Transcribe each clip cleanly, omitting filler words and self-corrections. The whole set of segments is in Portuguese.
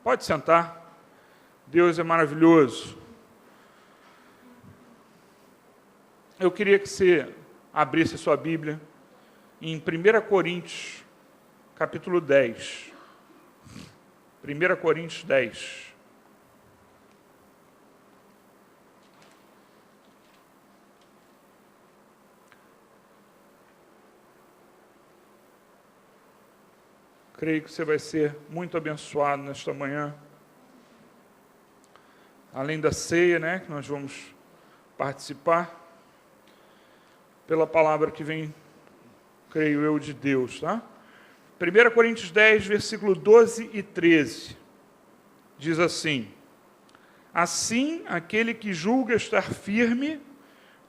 Pode sentar. Deus é maravilhoso. Eu queria que você abrisse a sua Bíblia em 1 Coríntios, capítulo 10. 1 Coríntios 10. Creio que você vai ser muito abençoado nesta manhã. Além da ceia, né, que nós vamos participar, pela palavra que vem, creio eu, de Deus, tá? 1 Coríntios 10, versículo 12 e 13, diz assim: assim, aquele que julga estar firme,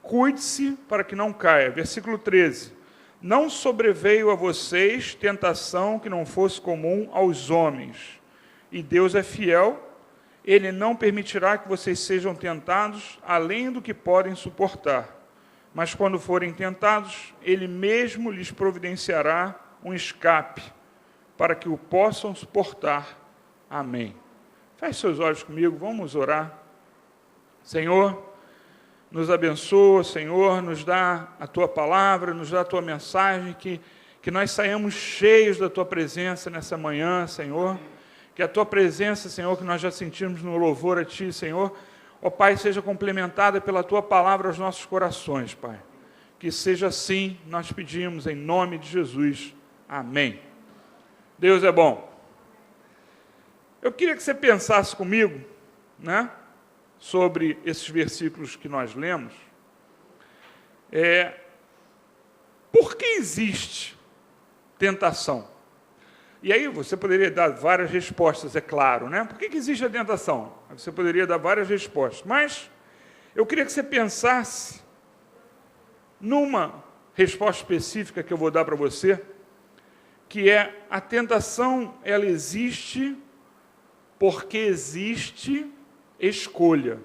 cuide-se para que não caia. Versículo 13: não sobreveio a vocês tentação que não fosse comum aos homens, e Deus é fiel, Ele não permitirá que vocês sejam tentados além do que podem suportar. Mas quando forem tentados, Ele mesmo lhes providenciará um escape, para que o possam suportar. Amém. Feche seus olhos comigo, vamos orar. Senhor, nos abençoa, Senhor, nos dá a Tua palavra, nos dá a Tua mensagem, que nós saímos cheios da Tua presença nessa manhã, Senhor. Que a Tua presença, Senhor, que nós já sentimos no louvor a Ti, Senhor, ó Pai, seja complementada pela Tua palavra aos nossos corações, Pai. Que seja assim, nós pedimos, em nome de Jesus. Amém. Deus é bom. Eu queria que você pensasse comigo, né, sobre esses versículos que nós lemos. Por que existe tentação? E aí você poderia dar várias respostas, é claro, né? Por que existe a tentação? Você poderia dar várias respostas, mas eu queria que você pensasse numa resposta específica que eu vou dar para você, que é: a tentação, ela existe porque existe escolha.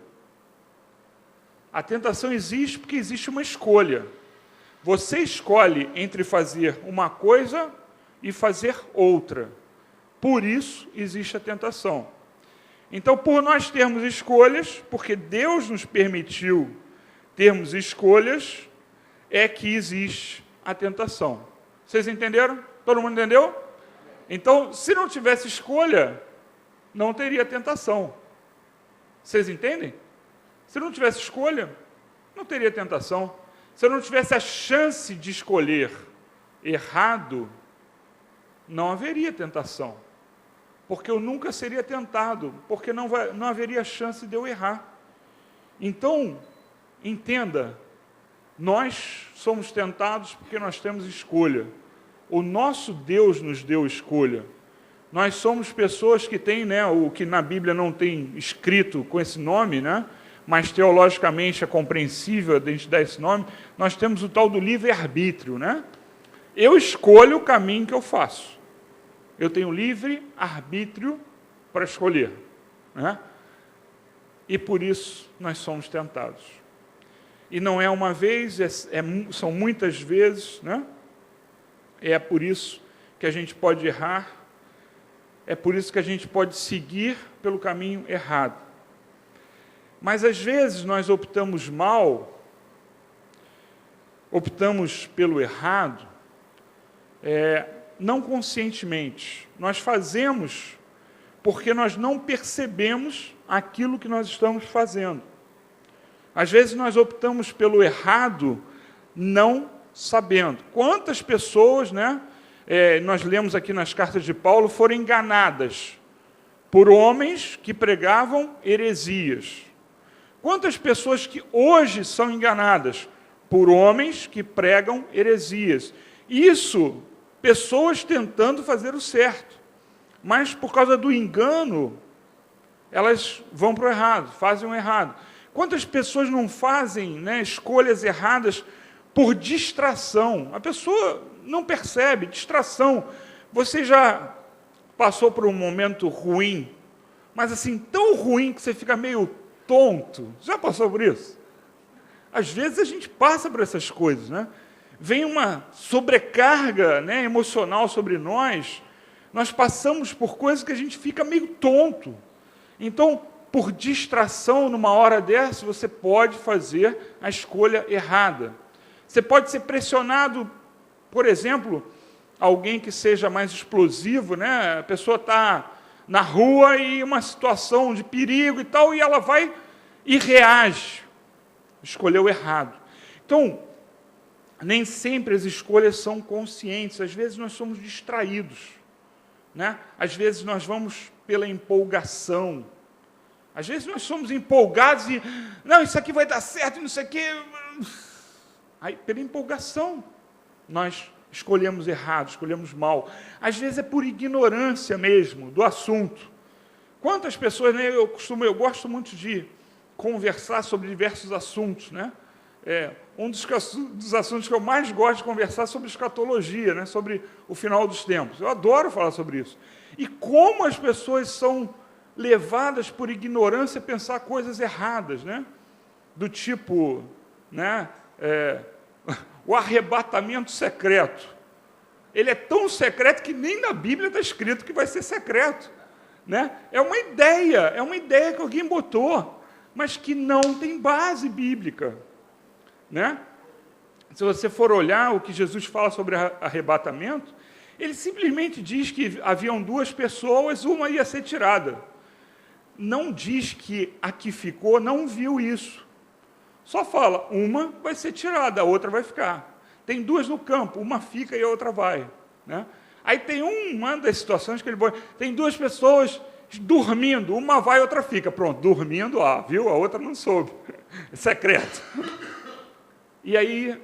A tentação existe porque existe uma escolha. Você escolhe entre fazer uma coisa e fazer outra. Por isso existe a tentação. Então, por nós termos escolhas, porque Deus nos permitiu termos escolhas, é que existe a tentação. Vocês entenderam? Todo mundo entendeu? Então, se não tivesse escolha, não teria tentação. Vocês entendem? Se não tivesse escolha, não teria tentação. Se eu não tivesse a chance de escolher errado, não haveria tentação. Porque eu nunca seria tentado, porque não haveria chance de eu errar. Então, entenda, nós somos tentados porque nós temos escolha. O nosso Deus nos deu escolha. Nós somos pessoas que têm, né, o que na Bíblia não tem escrito com esse nome, né, mas teologicamente é compreensível a gente dar esse nome. Nós temos o tal do livre-arbítrio, né? Eu escolho o caminho que eu faço. Eu tenho livre-arbítrio para escolher, né? E por isso nós somos tentados. E não é uma vez, são muitas vezes, né? É por isso que a gente pode errar. É por isso que a gente pode seguir pelo caminho errado. Mas, às vezes, nós optamos mal, optamos pelo errado, não conscientemente. Nós fazemos porque nós não percebemos aquilo que nós estamos fazendo. Às vezes, nós optamos pelo errado não sabendo. Quantas pessoas, né? Nós lemos aqui nas cartas de Paulo, foram enganadas por homens que pregavam heresias. Quantas pessoas que hoje são enganadas por homens que pregam heresias? Isso, pessoas tentando fazer o certo, mas por causa do engano, elas vão para o errado, fazem o errado. Quantas pessoas não fazem, né, escolhas erradas por distração? A pessoa não percebe, distração. Você já passou por um momento ruim, mas assim, tão ruim que você fica meio tonto? Já passou por isso? Às vezes a gente passa por essas coisas, né? Vem uma sobrecarga, né, emocional sobre nós, Nós passamos por coisas que a gente fica meio tonto. Então, por distração, numa hora dessa, você pode fazer a escolha errada. Você pode ser pressionado, por exemplo, alguém que seja mais explosivo, né? A pessoa está na rua e uma situação de perigo e tal, e ela vai e reage. Escolheu errado. Então, nem sempre as escolhas são conscientes. Às vezes nós somos distraídos, né? Às vezes nós vamos pela empolgação. Às vezes nós somos empolgados e, não, isso aqui vai dar certo, não sei o quê. Aí, pela empolgação, nós escolhemos errado, escolhemos mal. Às vezes é por ignorância mesmo do assunto. Quantas pessoas, né, eu gosto muito de conversar sobre diversos assuntos, né? Um dos assuntos que eu mais gosto de conversar é sobre escatologia, né? Sobre o final dos tempos. Eu adoro falar sobre isso. E como as pessoas são levadas por ignorância a pensar coisas erradas, né? Do tipo, né? O arrebatamento secreto. Ele é tão secreto que nem na Bíblia está escrito que vai ser secreto, né? É uma ideia que alguém botou, mas que não tem base bíblica, né? Se você for olhar o que Jesus fala sobre arrebatamento, ele simplesmente diz que haviam duas pessoas, uma ia ser tirada. Não diz que a que ficou não viu isso. Só fala, uma vai ser tirada, a outra vai ficar. Tem duas no campo, uma fica e a outra vai, né? Aí tem uma das situações que ele põe, tem duas pessoas dormindo, uma vai e outra fica. Pronto, dormindo, viu? A outra não soube. É secreto. E aí,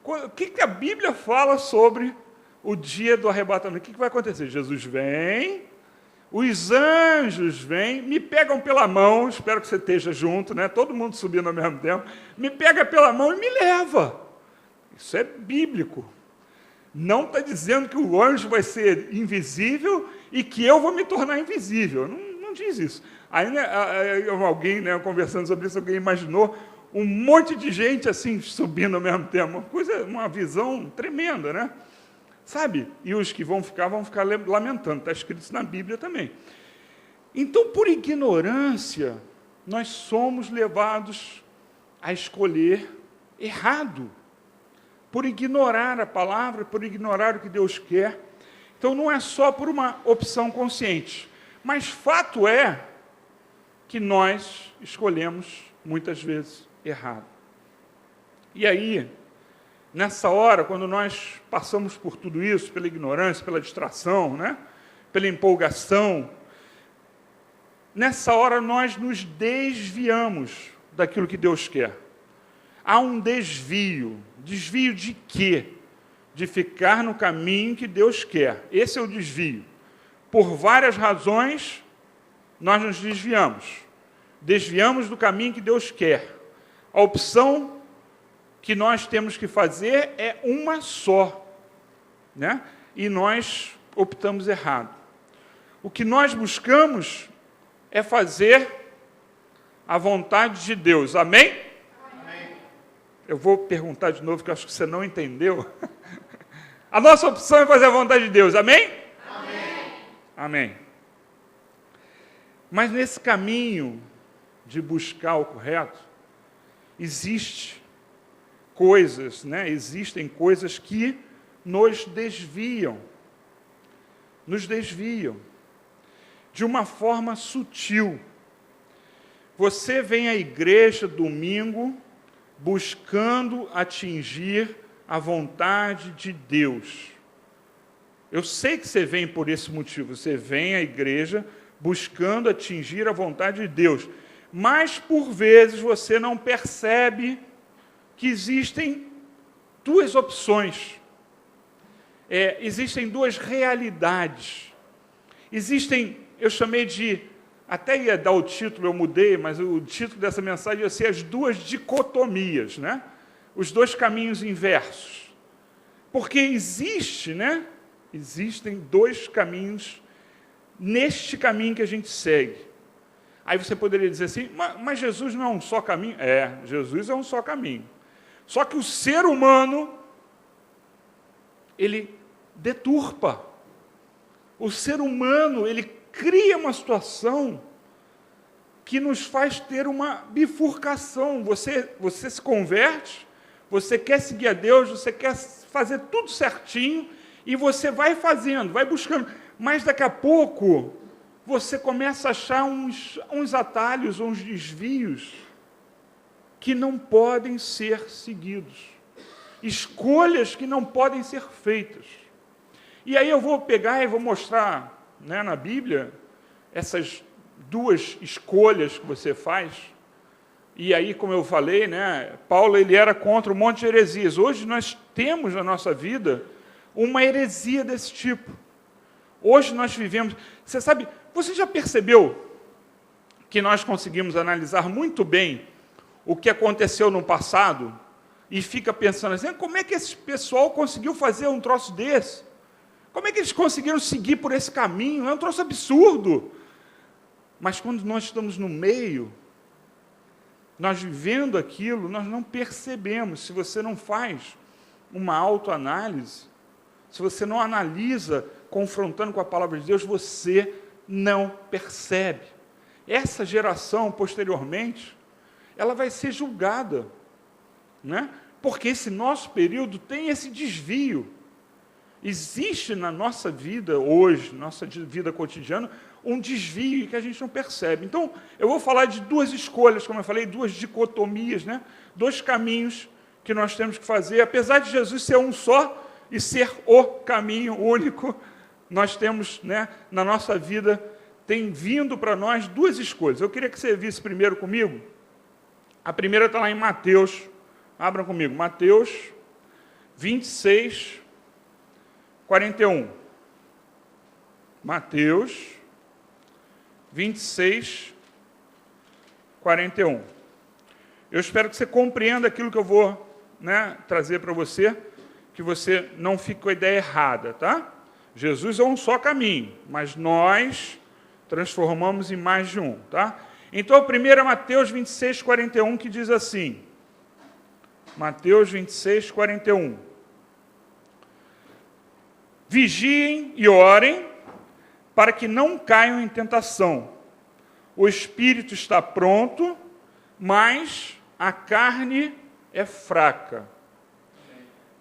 o que a Bíblia fala sobre o dia do arrebatamento? O que vai acontecer? Jesus vem, os anjos vêm, me pegam pela mão, espero que você esteja junto, né? Todo mundo subindo ao mesmo tempo, me pega pela mão e me leva. Isso é bíblico. Não está dizendo que o anjo vai ser invisível e que eu vou me tornar invisível. Não diz isso. Aí, né, alguém, né, conversando sobre isso, alguém imaginou um monte de gente assim subindo ao mesmo tempo. Uma visão tremenda, né? Sabe? E os que vão ficar lamentando. Está escrito isso na Bíblia também. Então, por ignorância, nós somos levados a escolher errado. Por ignorar a palavra, por ignorar o que Deus quer. Então, não é só por uma opção consciente. Mas fato é que nós escolhemos, muitas vezes, errado. E aí, nessa hora, quando nós passamos por tudo isso, pela ignorância, pela distração, né? Pela empolgação, nessa hora nós nos desviamos daquilo que Deus quer. Há um desvio. Desvio de quê? De ficar no caminho que Deus quer. Esse é o desvio. Por várias razões, nós nos desviamos. Desviamos do caminho que Deus quer. A opção que nós temos que fazer é uma só, né? E nós optamos errado. O que nós buscamos é fazer a vontade de Deus. Amém? Amém. Eu vou perguntar de novo, que eu acho que você não entendeu. A nossa opção é fazer a vontade de Deus. Amém? Amém. Amém. Mas nesse caminho de buscar o correto, existem coisas que nos desviam de uma forma sutil. Você vem à igreja domingo buscando atingir a vontade de Deus. Eu sei que você vem por esse motivo, você vem à igreja buscando atingir a vontade de Deus. Mas, por vezes, você não percebe que existem duas opções. Existem duas realidades. Eu chamei de, até ia dar o título, eu mudei, mas o título dessa mensagem ia ser as duas dicotomias, né? Os dois caminhos inversos. Porque existem dois caminhos neste caminho que a gente segue. Aí você poderia dizer assim, mas Jesus não é um só caminho? Jesus é um só caminho. Só que o ser humano, ele deturpa O ser humano, ele cria uma situação que nos faz ter uma bifurcação. Você se converte, você quer seguir a Deus, você quer fazer tudo certinho, e você vai fazendo, vai buscando. Mas daqui a pouco, você começa a achar uns atalhos, uns desvios, que não podem ser seguidos. Escolhas que não podem ser feitas. E aí eu vou pegar e vou mostrar, né, na Bíblia, essas duas escolhas que você faz. E aí, como eu falei, né, Paulo ele era contra um monte de heresias. Hoje nós temos na nossa vida uma heresia desse tipo. Hoje nós vivemos... Você sabe, você já percebeu que nós conseguimos analisar muito bem o que aconteceu no passado e fica pensando assim, como é que esse pessoal conseguiu fazer um troço desse? Como é que eles conseguiram seguir por esse caminho? É um troço absurdo. Mas quando nós estamos no meio, nós vivendo aquilo, nós não percebemos. Se você não faz uma autoanálise, se você não analisa confrontando com a palavra de Deus, você não percebe. Essa geração, posteriormente, ela vai ser julgada, né? Porque esse nosso período tem esse desvio. Existe na nossa vida hoje, nossa vida cotidiana, um desvio que a gente não percebe. Então, eu vou falar de duas escolhas, como eu falei, duas dicotomias, né? Dois caminhos que nós temos que fazer. Apesar de Jesus ser um só e ser o caminho único, nós temos, né, na nossa vida, tem vindo para nós duas escolhas. Eu queria que você visse primeiro comigo. A primeira está lá em Mateus. Abram comigo. Mateus 26, 41. Mateus 26, 41. Eu espero que você compreenda aquilo que eu vou, né, trazer para você, que você não fique com a ideia errada, tá? Jesus é um só caminho, mas nós transformamos em mais de um, tá? Então, a primeira é Mateus 26, 41, que diz assim, Mateus 26, 41. Vigiem e orem, para que não caiam em tentação. O espírito está pronto, mas a carne é fraca.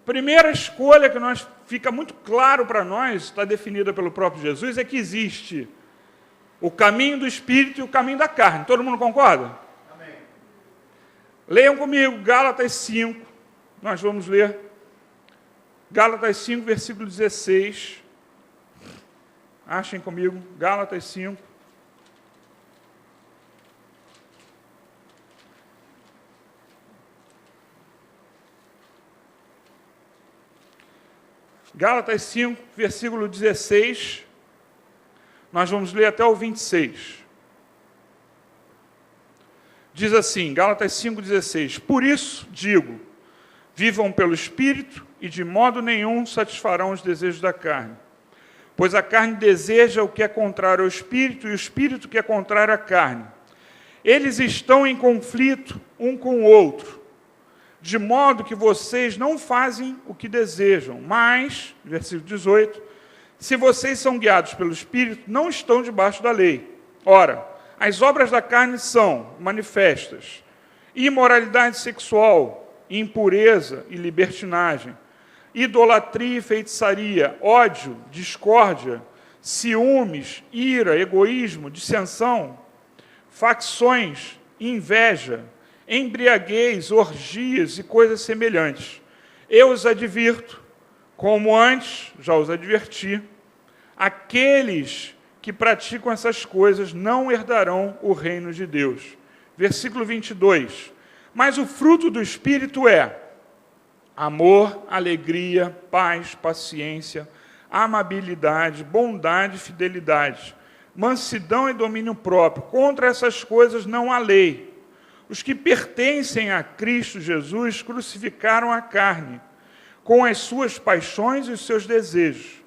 Primeira escolha que fica muito claro para nós, está definida pelo próprio Jesus, é que existe o caminho do espírito e o caminho da carne. Todo mundo concorda? Amém. Leiam comigo Gálatas 5, nós vamos ler Gálatas 5, versículo 16. Achem comigo, Gálatas 5. Gálatas 5, versículo 16. Nós vamos ler até o 26. Diz assim, Gálatas 5,16. Por isso, digo, vivam pelo Espírito e de modo nenhum satisfarão os desejos da carne. Pois a carne deseja o que é contrário ao Espírito e o Espírito que é contrário à carne. Eles estão em conflito um com o outro, de modo que vocês não fazem o que desejam. Mas, versículo 18, se vocês são guiados pelo Espírito, não estão debaixo da lei. Ora, as obras da carne são manifestas: imoralidade sexual, impureza e libertinagem, idolatria e feitiçaria, ódio, discórdia, ciúmes, ira, egoísmo, dissensão, facções, inveja, embriaguez, orgias e coisas semelhantes. Eu os advirto, como antes já os adverti, aqueles que praticam essas coisas não herdarão o reino de Deus. Versículo 22. Mas o fruto do Espírito é amor, alegria, paz, paciência, amabilidade, bondade e fidelidade, mansidão e domínio próprio. Contra essas coisas não há lei. Os que pertencem a Cristo Jesus crucificaram a carne, com as suas paixões e os seus desejos.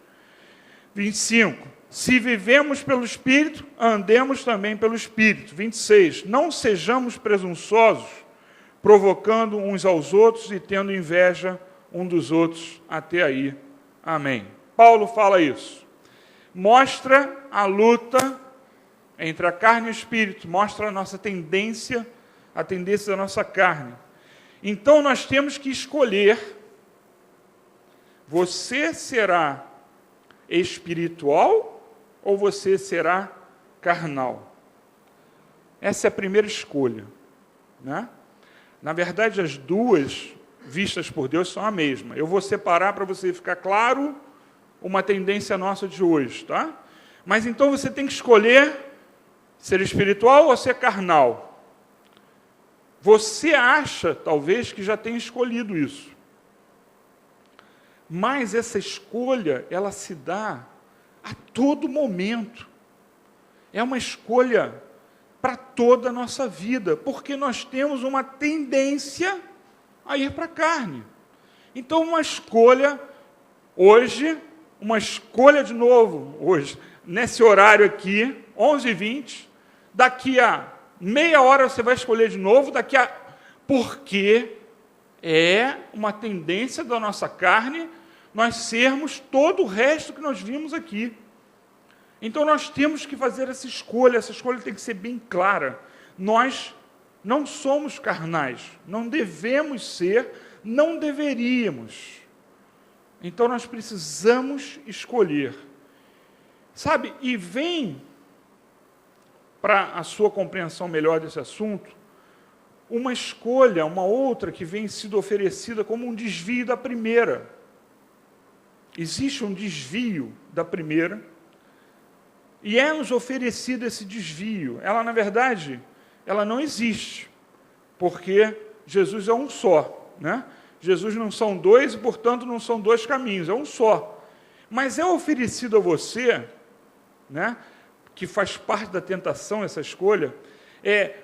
25. Se vivemos pelo Espírito, andemos também pelo Espírito. 26. Não sejamos presunçosos, provocando uns aos outros e tendo inveja um dos outros. Até aí. Amém. Paulo fala isso. mostra a luta entre a carne e o espírito, mostra a nossa tendência, a tendência da nossa carne. Então nós temos que escolher: você será espiritual ou você será carnal? Essa é a primeira escolha, né? Na verdade, as duas, vistas por Deus, são a mesma. Eu vou separar para você ficar claro uma tendência nossa de hoje, tá? Mas então você tem que escolher ser espiritual ou ser carnal. Você acha, talvez, que já tenha escolhido isso. Mas essa escolha, ela se dá a todo momento. É uma escolha para toda a nossa vida, porque nós temos uma tendência a ir para a carne. Então, uma escolha hoje, uma escolha de novo hoje, nesse horário aqui, 11h20, daqui a meia hora você vai escolher de novo, porque é uma tendência da nossa carne nós sermos todo o resto que nós vimos aqui. Então nós temos que fazer essa escolha tem que ser bem clara. Nós não somos carnais, não devemos ser, não deveríamos. Então nós precisamos escolher. Sabe, e vem, para a sua compreensão melhor desse assunto, uma escolha, uma outra que vem sido oferecida como um desvio da primeira. Existe um desvio da primeira, e é-nos oferecido esse desvio. Ela, na verdade, ela não existe, porque Jesus é um só, né? Jesus não são dois e, portanto, não são dois caminhos, é um só. Mas é oferecido a você, né, que faz parte da tentação, essa escolha,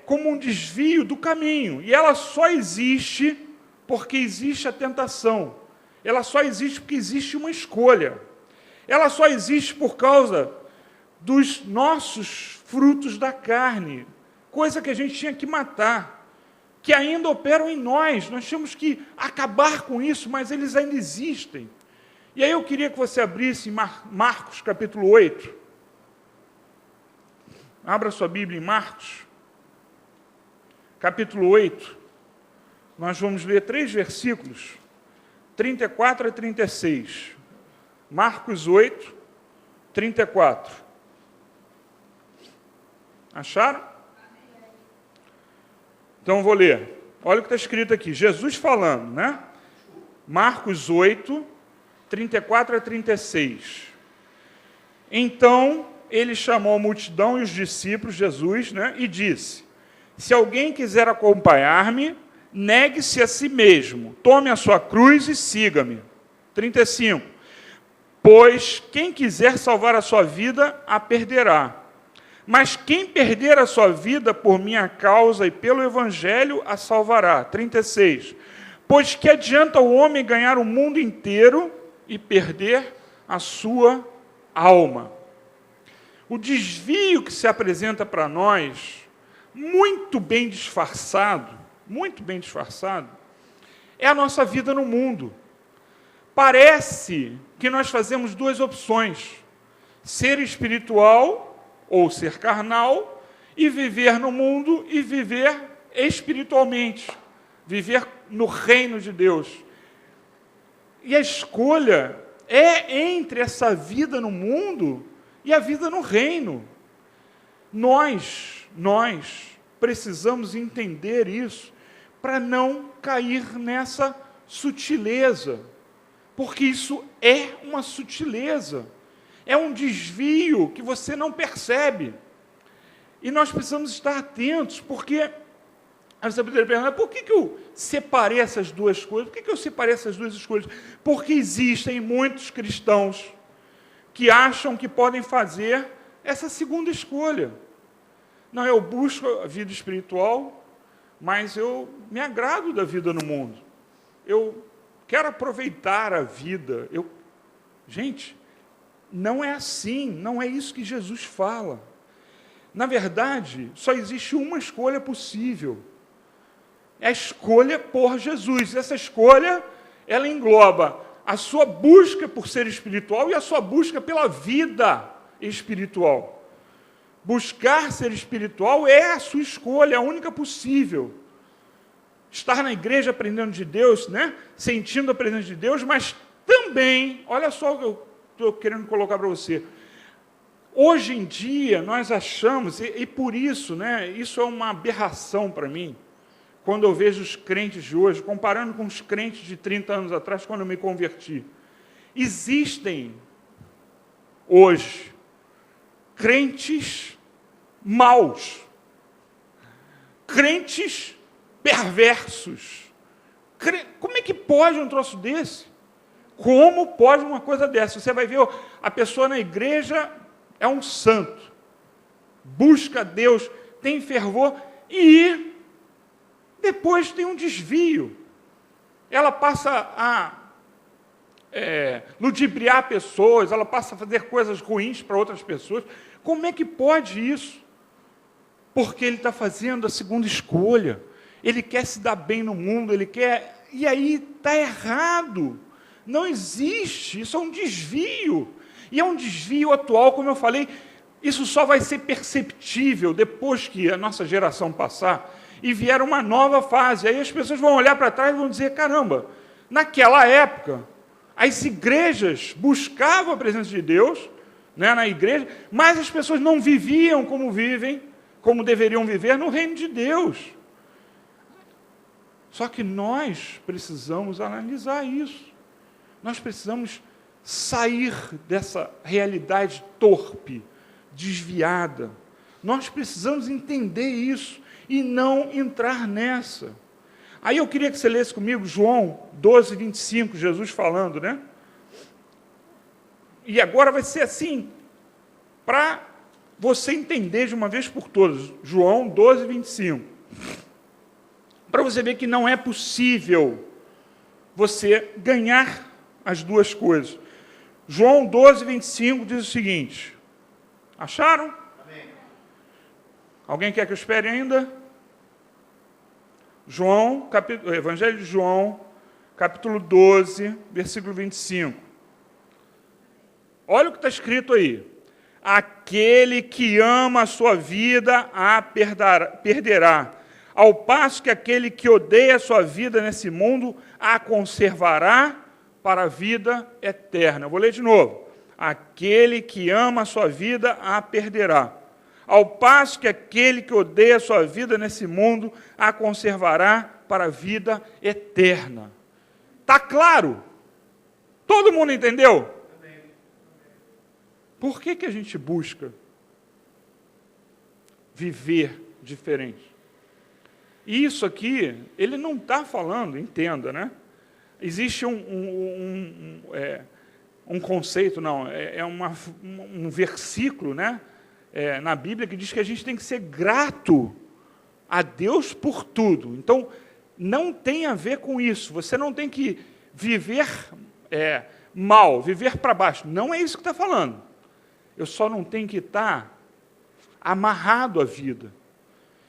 como um desvio do caminho. E ela só existe porque existe a tentação. Ela só existe porque existe uma escolha. Ela só existe por causa dos nossos frutos da carne, coisa que a gente tinha que matar, que ainda operam em nós. Nós temos que acabar com isso, mas eles ainda existem. E aí eu queria que você abrisse em Marcos, capítulo 8. Abra sua Bíblia em Marcos, capítulo 8. Nós vamos ler 3 versículos, 34 a 36. Marcos 8, 34. Acharam? Então, vou ler. Olha o que está escrito aqui. Jesus falando, né? Marcos 8, 34 a 36. Então, ele chamou a multidão e os discípulos, Jesus, né? E disse: se alguém quiser acompanhar-me, negue-se a si mesmo, tome a sua cruz e siga-me. 35. Pois quem quiser salvar a sua vida, a perderá. Mas quem perder a sua vida por minha causa e pelo Evangelho, a salvará. 36. Pois que adianta o homem ganhar o mundo inteiro e perder a sua alma? O desvio que se apresenta para nós, muito bem disfarçado, é a nossa vida no mundo. Parece que nós fazemos 2 opções: ser espiritual ou ser carnal, e viver no mundo e viver espiritualmente, viver no reino de Deus. E a escolha é entre essa vida no mundo e a vida no reino. Nós precisamos entender isso para não cair nessa sutileza, porque isso é uma sutileza. É um desvio que você não percebe. E nós precisamos estar atentos, porque aí você poderia perguntar: por que eu separei essas 2 coisas? Por que eu separei essas 2 escolhas? Porque existem muitos cristãos que acham que podem fazer essa segunda escolha. Não, eu busco a vida espiritual, mas eu me agrado da vida no mundo. Eu quero aproveitar a vida. Gente, não é assim, não é isso que Jesus fala. Na verdade, só existe uma escolha possível. É a escolha por Jesus. Essa escolha, ela engloba a sua busca por ser espiritual e a sua busca pela vida espiritual. Buscar ser espiritual é a sua escolha, a única possível. Estar na igreja aprendendo de Deus, né? Sentindo a presença de Deus, mas também, olha só o que eu estou querendo colocar para você. Hoje em dia, nós achamos, e por isso, né, isso é uma aberração para mim, quando eu vejo os crentes de hoje, comparando com os crentes de 30 anos atrás, quando eu me converti. Existem, hoje, crentes maus, crentes perversos. Como é que pode um troço desse? Como pode uma coisa dessa? Você vai ver, a pessoa na igreja é um santo, busca Deus, tem fervor, e depois tem um desvio. Ela passa a ludibriar pessoas, ela passa a fazer coisas ruins para outras pessoas. Como é que pode isso? Porque ele está fazendo a segunda escolha. Ele quer se dar bem no mundo, ele quer... E aí está errado. Não existe, isso é um desvio. E é um desvio atual, como eu falei, isso só vai ser perceptível depois que a nossa geração passar e vier uma nova fase. Aí as pessoas vão olhar para trás e vão dizer, caramba, naquela época, as igrejas buscavam a presença de Deus, né, na igreja, mas as pessoas não viviam como vivem, como deveriam viver no reino de Deus. Só que nós precisamos analisar isso. Nós precisamos sair dessa realidade torpe, desviada. Nós precisamos entender isso e não entrar nessa. Aí eu queria que você lesse comigo João 12, 25, Jesus falando, né? E agora vai ser assim, para você entender de uma vez por todas. João 12, 25. Para você ver que não é possível você ganhar as duas coisas. João 12, 25 diz o seguinte. Acharam? Amém. Alguém quer que eu espere ainda? Evangelho de João, capítulo 12, versículo 25. Olha o que está escrito aí. Aquele que ama a sua vida a perderá, ao passo que aquele que odeia a sua vida nesse mundo a conservará para a vida eterna. Eu vou ler de novo. Aquele que ama a sua vida a perderá, ao passo que aquele que odeia a sua vida nesse mundo a conservará para a vida eterna. Está claro? Todo mundo entendeu? Por que a gente busca viver diferente? E isso aqui, ele não está falando, entenda, né? Existe um conceito, não, um versículo, né, na Bíblia que diz que a gente tem que ser grato a Deus por tudo. Então, não tem a ver com isso. Você não tem que viver mal, viver para baixo. Não é isso que está falando. Eu só não tenho que estar amarrado à vida.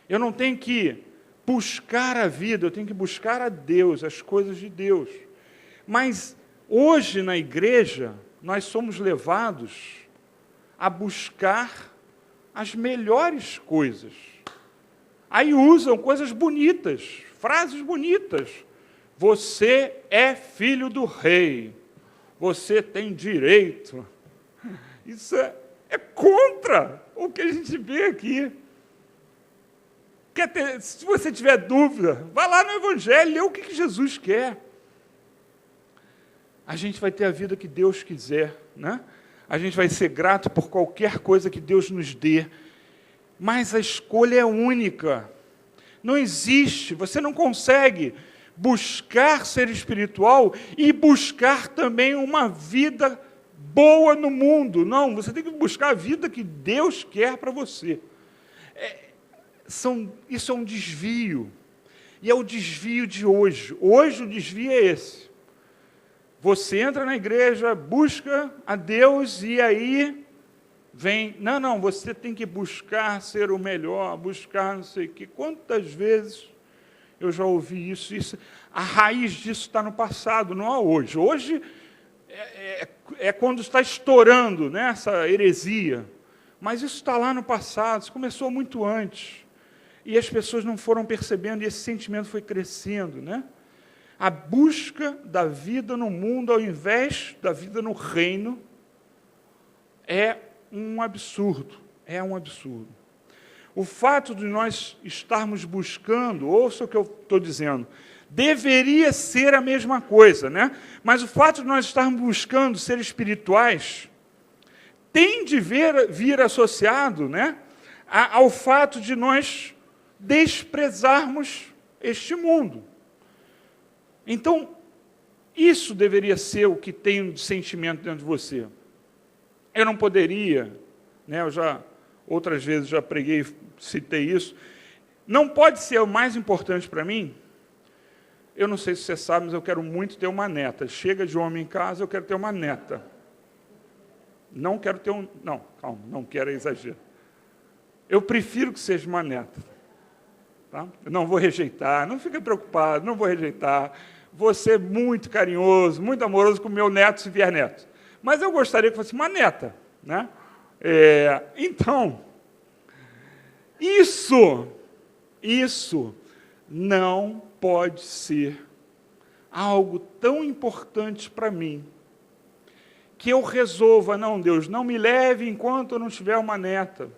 Eu não tenho que buscar a vida, eu tenho que buscar a Deus, as coisas de Deus. Mas hoje na igreja, nós somos levados a buscar as melhores coisas. Aí usam coisas bonitas, frases bonitas. Você é filho do rei, você tem direito. Isso é contra o que a gente vê aqui. Se você tiver dúvida, vá lá no Evangelho, lê o que Jesus quer. A gente vai ter a vida que Deus quiser, né? A gente vai ser grato por qualquer coisa que Deus nos dê, mas a escolha é única. Não existe, você não consegue buscar ser espiritual e buscar também uma vida boa no mundo. Não, você tem que buscar a vida que Deus quer para você. Isso é um desvio. E é o desvio de hoje. Hoje o desvio é esse. Você entra na igreja, busca a Deus e aí vem... Não, você tem que buscar ser o melhor, buscar não sei o quê. Quantas vezes eu já ouvi isso? A raiz disso está no passado, não é hoje. Hoje é quando está estourando, né, essa heresia. Mas isso está lá no passado, isso começou muito antes. E as pessoas não foram percebendo, e esse sentimento foi crescendo, né? A busca da vida no mundo, ao invés da vida no reino, é um absurdo. É um absurdo. O fato de nós estarmos buscando, ouça o que eu estou dizendo, deveria ser a mesma coisa, né? Mas o fato de nós estarmos buscando ser espirituais tem de vir associado, né, ao fato de nós desprezarmos este mundo. Então, isso deveria ser o que tem de sentimento dentro de você. Eu não poderia, né, eu já outras vezes já preguei, citei isso, não pode ser o mais importante para mim. Eu não sei se você sabe, mas eu quero muito ter uma neta. Chega de homem em casa, eu quero ter uma neta. Não quero ter não, calma, não quero exagero. Eu prefiro que seja uma neta. Tá? Eu não vou rejeitar, não fica preocupado, não vou rejeitar. Vou ser muito carinhoso, muito amoroso com o meu neto, se vier neto. Mas eu gostaria que fosse uma neta, né? Então, isso não pode ser algo tão importante para mim, que eu resolva, não, Deus, não me leve enquanto eu não tiver uma neta.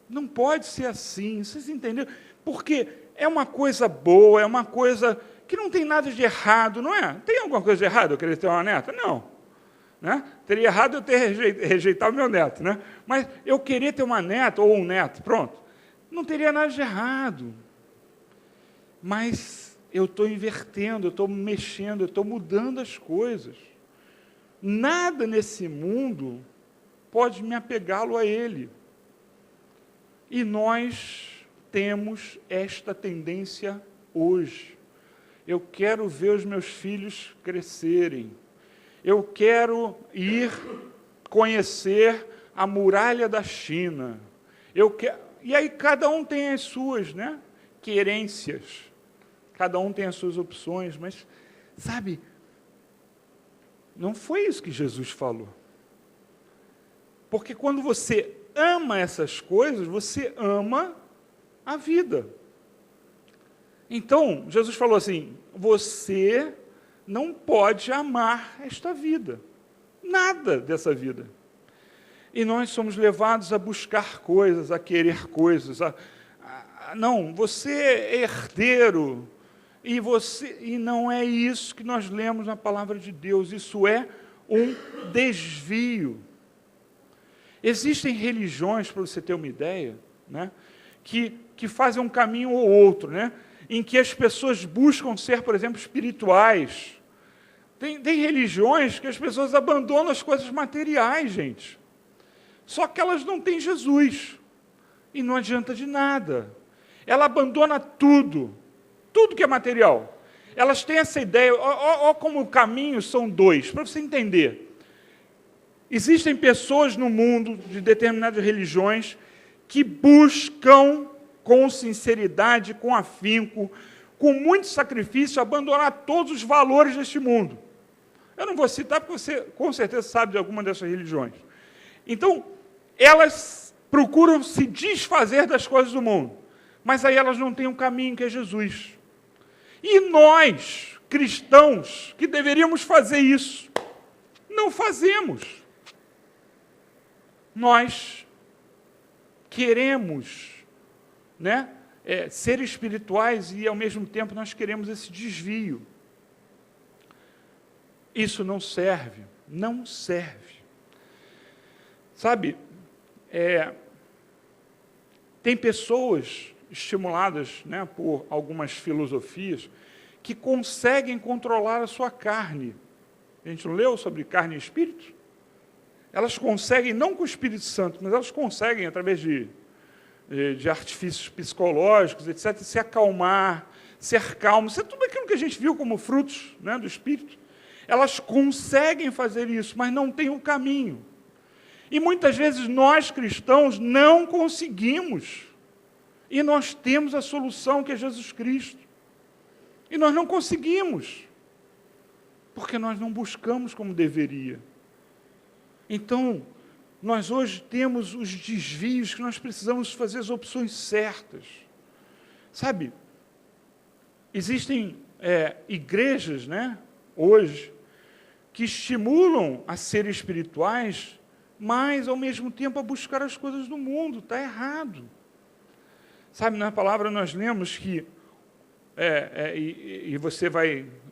Não pode ser assim, vocês entenderam? Porque é uma coisa boa, é uma coisa que não tem nada de errado, não é? Tem alguma coisa de errado eu querer ter uma neta? Não. Né? Teria errado eu ter rejeitar o meu neto, né? Mas eu querer ter uma neta ou um neto, pronto, não teria nada de errado. Mas eu estou invertendo, eu estou mexendo, eu estou mudando as coisas. Nada nesse mundo pode me apegá-lo a ele. E nós temos esta tendência hoje. Eu quero ver os meus filhos crescerem. Eu quero ir conhecer a muralha da China. E aí cada um tem as suas, né, querências. Cada um tem as suas opções, mas, sabe, não foi isso que Jesus falou. Porque quando você ama essas coisas, você ama a vida. Então, Jesus falou assim, você não pode amar esta vida. Nada dessa vida. E nós somos levados a buscar coisas, a querer coisas. Não, você é herdeiro. E não é isso que nós lemos na palavra de Deus. Isso é um desvio. Existem religiões, para você ter uma ideia, né, que fazem um caminho ou outro, né, em que as pessoas buscam ser, por exemplo, espirituais. Tem religiões que as pessoas abandonam as coisas materiais, gente. Só que elas não têm Jesus. E não adianta de nada. Ela abandona tudo que é material. Elas têm essa ideia, ó como caminhos são dois, para você entender. Existem pessoas no mundo, de determinadas religiões, que buscam com sinceridade, com afinco, com muito sacrifício, abandonar todos os valores deste mundo. Eu não vou citar, porque você com certeza sabe de alguma dessas religiões. Então, elas procuram se desfazer das coisas do mundo, mas aí elas não têm um caminho que é Jesus. E nós, cristãos, que deveríamos fazer isso, não fazemos. Nós queremos, né, ser espirituais e, ao mesmo tempo, nós queremos esse desvio. Isso não serve, não serve. Sabe, tem pessoas estimuladas, né, por algumas filosofias que conseguem controlar a sua carne. A gente não leu sobre carne e espírito? Elas conseguem, não com o Espírito Santo, mas elas conseguem, através de artifícios psicológicos, etc., se acalmar, ser calmo. Isso é tudo aquilo que a gente viu como frutos, né, do Espírito. Elas conseguem fazer isso, mas não têm o caminho. E muitas vezes nós, cristãos, não conseguimos. E nós temos a solução, que é Jesus Cristo. E nós não conseguimos. Porque nós não buscamos como deveria. Então, nós hoje temos os desvios que nós precisamos fazer as opções certas. Sabe, existem igrejas, né, hoje, que estimulam a ser espirituais, mas, ao mesmo tempo, a buscar as coisas do mundo. Está errado. Sabe, na palavra nós lemos que,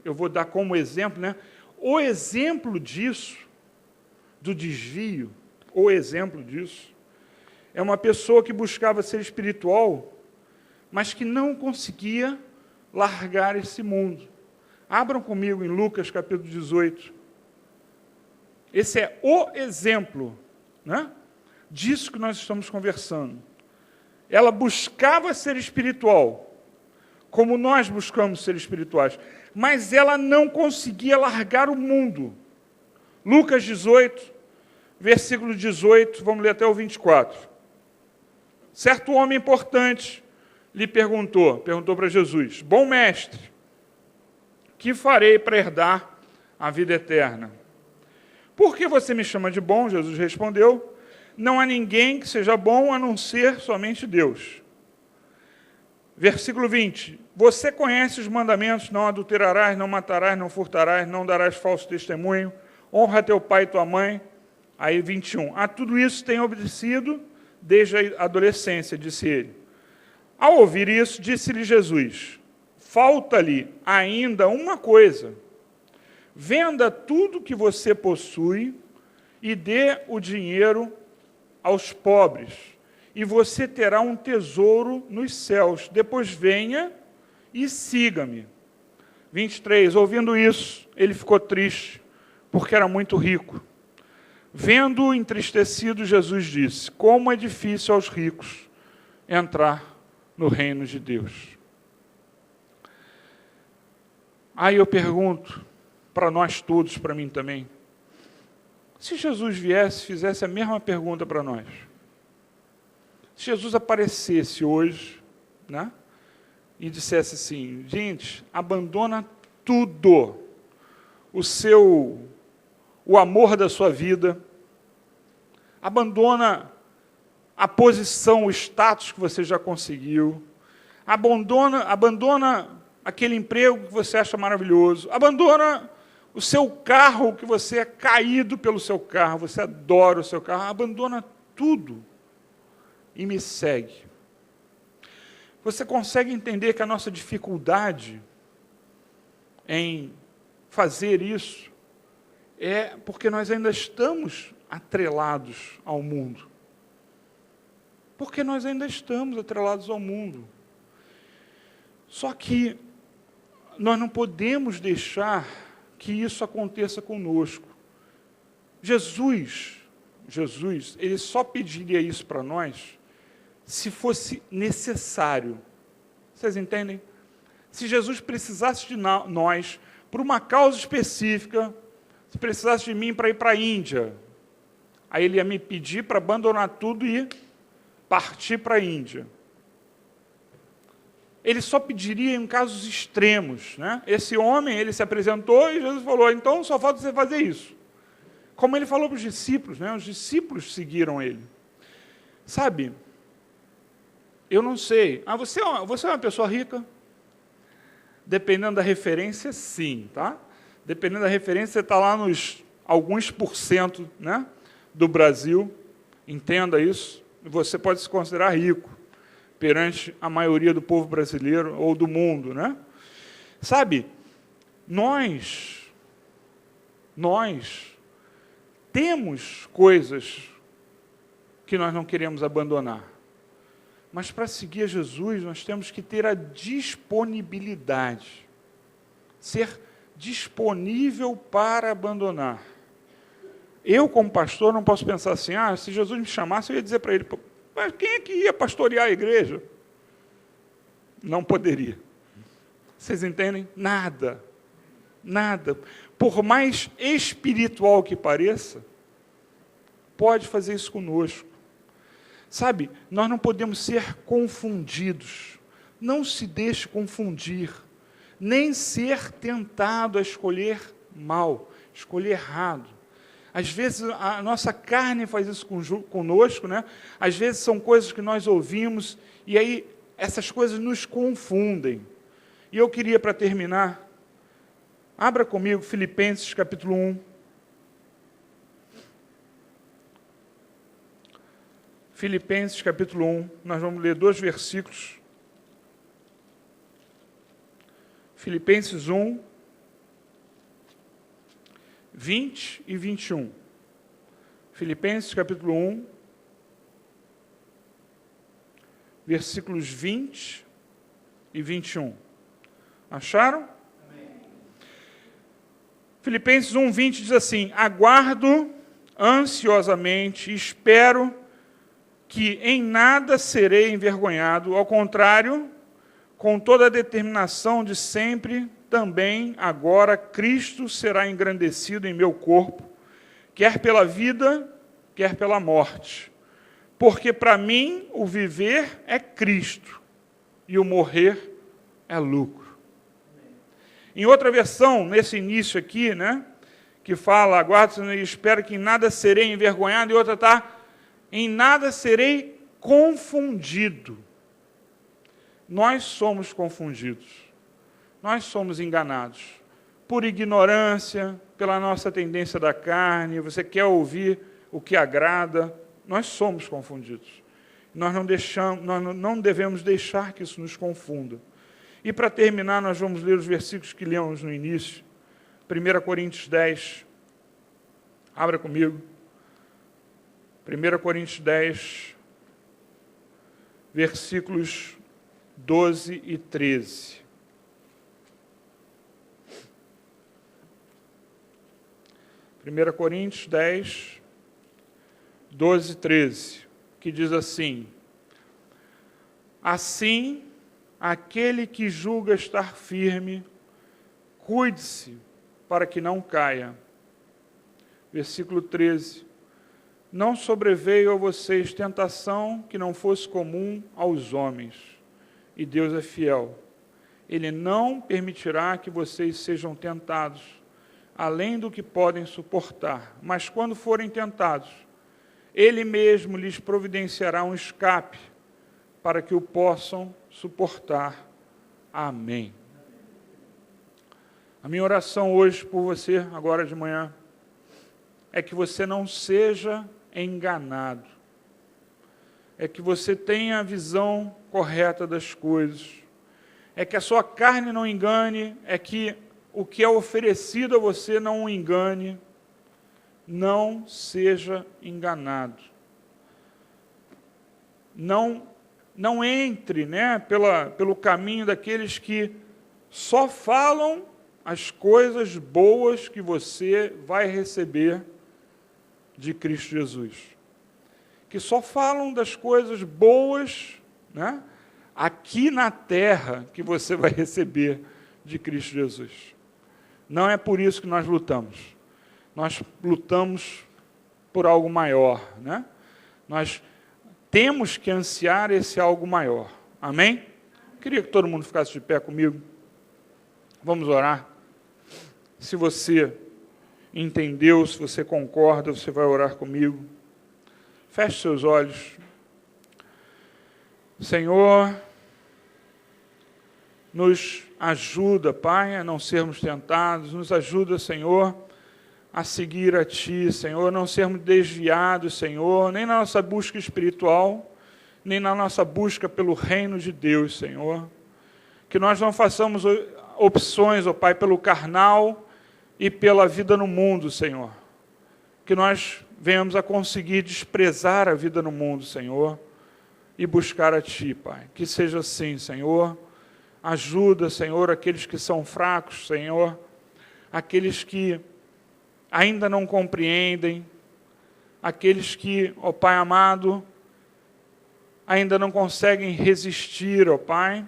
eu vou dar como exemplo, né, o exemplo disso, do desvio, o exemplo disso, é uma pessoa que buscava ser espiritual, mas que não conseguia largar esse mundo. Abram comigo em Lucas, capítulo 18. Esse é o exemplo, né, disso que nós estamos conversando. Ela buscava ser espiritual, como nós buscamos ser espirituais, mas ela não conseguia largar o mundo. Lucas 18, versículo 18, vamos ler até o 24. Certo homem importante lhe perguntou para Jesus: bom mestre, que farei para herdar a vida eterna? Por que você me chama de bom? Jesus respondeu: não há ninguém que seja bom a não ser somente Deus. Versículo 20. Você conhece os mandamentos: não adulterarás, não matarás, não furtarás, não darás falso testemunho, honra teu pai e tua mãe. Aí 21. A tudo isso tem obedecido desde a adolescência, disse ele. Ao ouvir isso, disse-lhe Jesus: falta-lhe ainda uma coisa. Venda tudo que você possui e dê o dinheiro aos pobres, e você terá um tesouro nos céus. Depois venha e siga-me. 23. Ouvindo isso, ele ficou triste, porque era muito rico. Vendo-o entristecido, Jesus disse: como é difícil aos ricos entrar no reino de Deus. Aí eu pergunto, para nós todos, para mim também, se Jesus viesse, fizesse a mesma pergunta para nós, se Jesus aparecesse hoje, né, e dissesse assim: gente, abandona tudo, o amor da sua vida, abandona a posição, o status que você já conseguiu, abandona aquele emprego que você acha maravilhoso, abandona o seu carro, que você é caído pelo seu carro, você adora o seu carro, abandona tudo e me segue. Você consegue entender que a nossa dificuldade em fazer isso é porque nós ainda estamos atrelados ao mundo. Porque nós ainda estamos atrelados ao mundo. Só que nós não podemos deixar que isso aconteça conosco. Jesus, ele só pediria isso para nós se fosse necessário. Vocês entendem? Se Jesus precisasse de nós por uma causa específica, se precisasse de mim para ir para a Índia, aí ele ia me pedir para abandonar tudo e partir para a Índia. Ele só pediria em casos extremos, né? Esse homem, ele se apresentou e Jesus falou: então só falta você fazer isso. Como ele falou para os discípulos, né? Os discípulos seguiram ele. Sabe, eu não sei. Você é uma pessoa rica? Dependendo da referência, sim, tá? Dependendo da referência, você está lá nos alguns %, né, do Brasil. Entenda isso. Você pode se considerar rico perante a maioria do povo brasileiro ou do mundo, né? Sabe, nós temos coisas que nós não queremos abandonar. Mas para seguir a Jesus, nós temos que ter a disponibilidade. Ser disponível para abandonar. Eu, como pastor, não posso pensar assim: se Jesus me chamasse, eu ia dizer para ele: mas quem é que ia pastorear a igreja? Não poderia. Vocês entendem? Nada. Nada. Por mais espiritual que pareça, pode fazer isso conosco. Sabe, nós não podemos ser confundidos. Não se deixe confundir, nem ser tentado a escolher mal, escolher errado. Às vezes a nossa carne faz isso conosco, né? Às vezes são coisas que nós ouvimos e aí essas coisas nos confundem. E eu queria, para terminar, abra comigo Filipenses capítulo 1. Filipenses capítulo 1, nós vamos ler 2 versículos. Filipenses 1, 20 e 21. Filipenses capítulo 1, versículos 20 e 21. Acharam? Amém. Filipenses 1, 20 diz assim: aguardo ansiosamente, espero que em nada serei envergonhado, ao contrário, com toda a determinação de sempre, também agora Cristo será engrandecido em meu corpo, quer pela vida, quer pela morte. Porque para mim o viver é Cristo e o morrer é lucro. Em outra versão, nesse início aqui, né, que fala, aguardo e espero que em nada serei envergonhado, e outra está, em nada serei confundido. Nós somos confundidos, nós somos enganados, por ignorância, pela nossa tendência da carne, você quer ouvir o que agrada, nós somos confundidos. Nós não devemos deixar que isso nos confunda. E para terminar, nós vamos ler os versículos que lemos no início, 1 Coríntios 10, abra comigo, 1 Coríntios 10, versículos 12 e 13. 1 Coríntios 10, 12 e 13, que diz assim: assim, aquele que julga estar firme, cuide-se para que não caia. Versículo 13. Não sobreveio a vocês tentação que não fosse comum aos homens, e Deus é fiel. Ele não permitirá que vocês sejam tentados, além do que podem suportar. Mas quando forem tentados, Ele mesmo lhes providenciará um escape, para que o possam suportar. Amém. A minha oração hoje por você, agora de manhã, é que você não seja enganado. É que você tenha a visão correta das coisas. É que a sua carne não engane, é que o que é oferecido a você não o engane. Não seja enganado. Não entre, né, pelo caminho daqueles que só falam as coisas boas que você vai receber de Cristo Jesus. Que só falam das coisas boas, né, aqui na terra que você vai receber de Cristo Jesus. Não é por isso que nós lutamos. Nós lutamos por algo maior, né? Nós temos que ansiar esse algo maior. Amém? Queria que todo mundo ficasse de pé comigo. Vamos orar. Se você entendeu, se você concorda, você vai orar comigo. Feche seus olhos. Senhor, nos ajuda, Pai, a não sermos tentados. Nos ajuda, Senhor, a seguir a Ti, Senhor, não sermos desviados, Senhor, nem na nossa busca espiritual, nem na nossa busca pelo reino de Deus, Senhor. Que nós não façamos opções, ó Pai, pelo carnal e pela vida no mundo, Senhor. Que nós venhamos a conseguir desprezar a vida no mundo, Senhor, e buscar a Ti, Pai. Que seja assim, Senhor. Ajuda, Senhor, aqueles que são fracos, Senhor, aqueles que ainda não compreendem, aqueles que, ó Pai amado, ainda não conseguem resistir, ó Pai,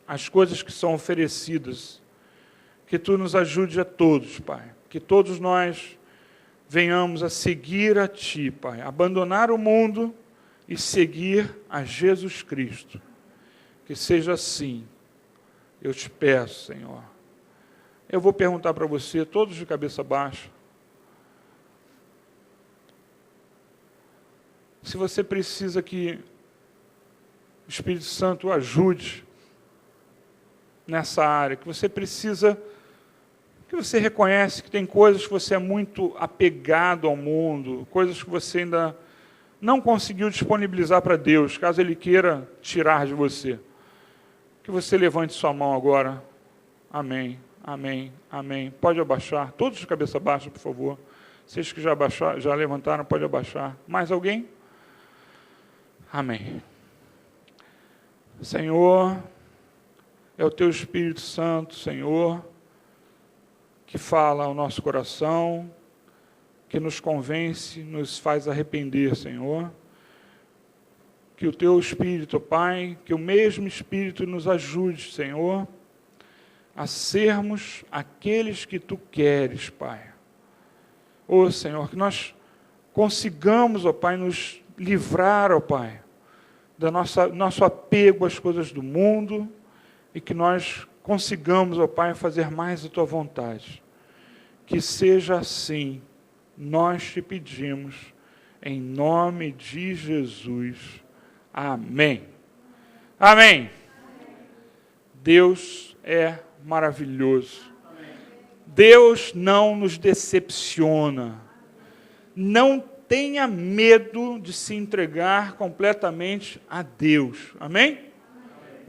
às coisas que são oferecidas. Que Tu nos ajude a todos, Pai. Que todos nós venhamos a seguir a Ti, Pai. Abandonar o mundo e seguir a Jesus Cristo. Que seja assim. Eu te peço, Senhor. eu vou perguntar para você, todos de cabeça baixa, se você precisa que o Espírito Santo o ajude nessa área, que você precisa, que você reconhece que tem coisas que você é muito apegado ao mundo, coisas que você ainda não conseguiu disponibilizar para Deus, caso Ele queira tirar de você. Que você levante sua mão agora. Amém, amém, amém. Pode abaixar, todos de cabeça baixa, por favor. Vocês que já levantaram, pode abaixar. Mais alguém? Amém. Senhor, é o Teu Espírito Santo, Senhor, que fala ao nosso coração, que nos convence, nos faz arrepender, Senhor. Que o Teu Espírito, Pai, que o mesmo Espírito nos ajude, Senhor, a sermos aqueles que Tu queres, Pai. Ô Senhor, que nós consigamos, ó Pai, nos livrar, ó Pai, do nosso apego às coisas do mundo e que nós consigamos, ó Pai, fazer mais a Tua vontade. Que seja assim, nós te pedimos, em nome de Jesus. Amém. Amém. Deus é maravilhoso. Deus não nos decepciona. Não tenha medo de se entregar completamente a Deus. Amém?